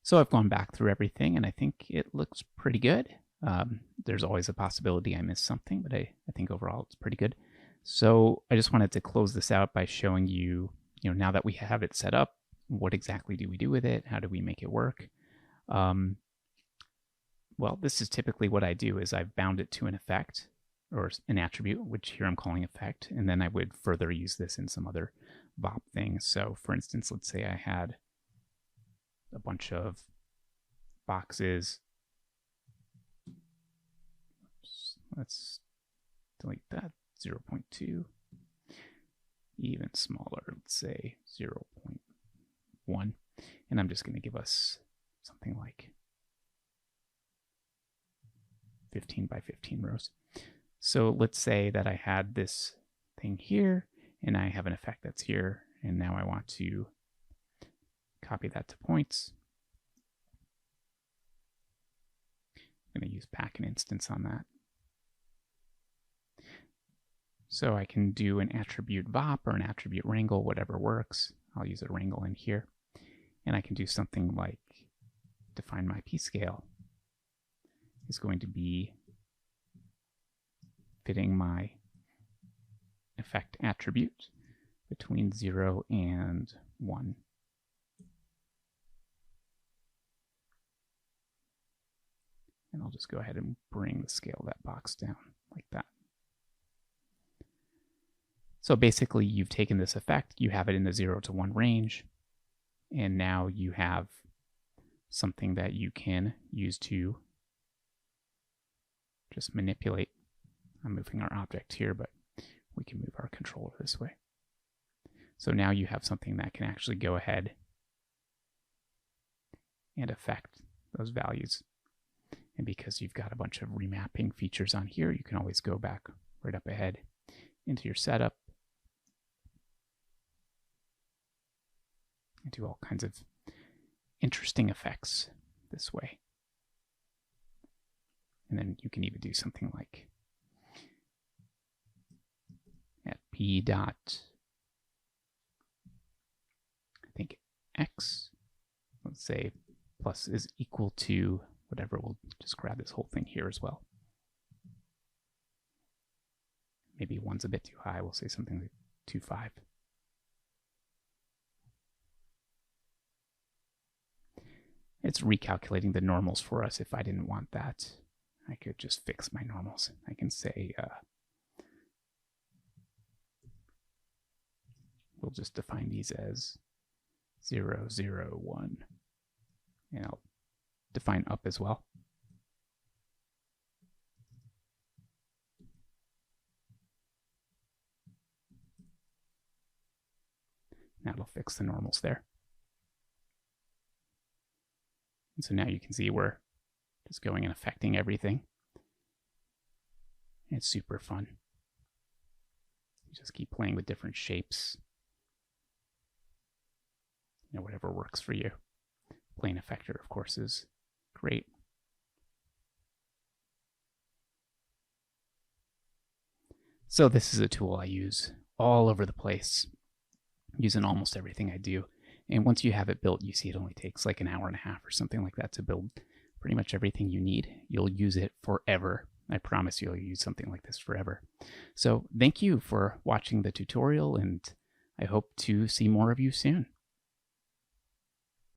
So I've gone back through everything and I think it looks pretty good. There's always a possibility I missed something, but I think overall it's pretty good. So I just wanted to close this out by showing you, now that we have it set up, what exactly do we do with it? How do we make it work? Well, this is typically what I do is I've bound it to an effect or an attribute, which here I'm calling effect, and then I would further use this in some other VOP things. So for instance, let's say I had a bunch of boxes. Oops, let's delete that, 0.2. Even smaller, let's say 0.1. And I'm just going to give us something like 15 by 15 rows. So let's say that I had this thing here, and I have an effect that's here, and now I want to copy that to points. I'm going to use pack an instance on that. So I can do an attribute VOP or an attribute wrangle, whatever works. I'll use a wrangle in here. And I can do something like define my p-scale is going to be fitting my effect attribute between 0 and 1. And I'll just go ahead and bring the scale of that box down like that. So basically, you've taken this effect, you have it in the 0 to 1 range, and now you have something that you can use to just manipulate. I'm moving our object here, but we can move our controller this way. So now you have something that can actually go ahead and affect those values. And because you've got a bunch of remapping features on here, you can always go back right up ahead into your setup and do all kinds of interesting effects this way. And then you can even do something like at p dot, I think x, let's say plus is equal to whatever. We'll just grab this whole thing here as well. Maybe 1's a bit too high. We'll say something like 2.5. It's recalculating the normals for us. If I didn't want that, I could just fix my normals. I can say we'll just define these as 0, 0, 1. And I'll define up as well. That'll fix the normals there. And so now you can see we're just going and affecting everything. It's super fun. You just keep playing with different shapes. Whatever works for you. Plane effector, of course, is great. So this is a tool I use all over the place, using almost everything I do. And once you have it built, you see it only takes like an hour and a half or something like that to build pretty much everything you need. You'll use it forever. I promise you'll use something like this forever. So thank you for watching the tutorial, and I hope to see more of you soon.